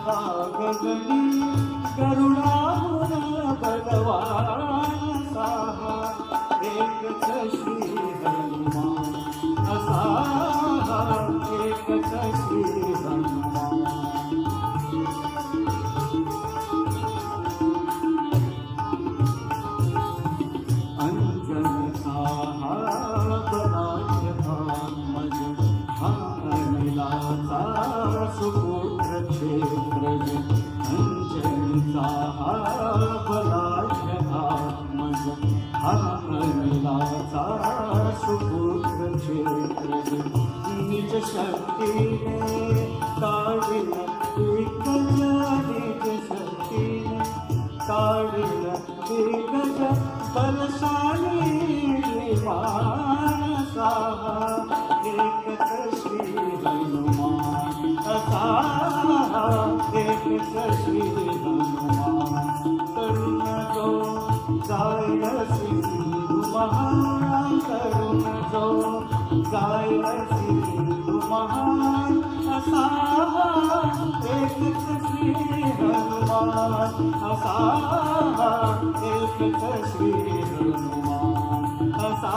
हा गगनी गरुडावर बलवान साहा एकच श्री हनुमान असा एकच श्री हनुमान अंजन साहा बनाय भामज हा अनिलाचा सुपुत्र क्षेत्रज अंजन साहा बनाय भामज हा अनिलाचा सुपुत्र क्षेत्रज निज शक्तीने काढिल दिग्गज निज शक्तीने काढिल दिग्गज बलशाली विमान साहा एकच श्री हनुमान असा एकच श्री हनुमान तरुण जो जाईल सिंधू महान तरुण जो जाईल सिंधू महान असा एकच श्री हनुमान असा एकच श्री हनुमान असा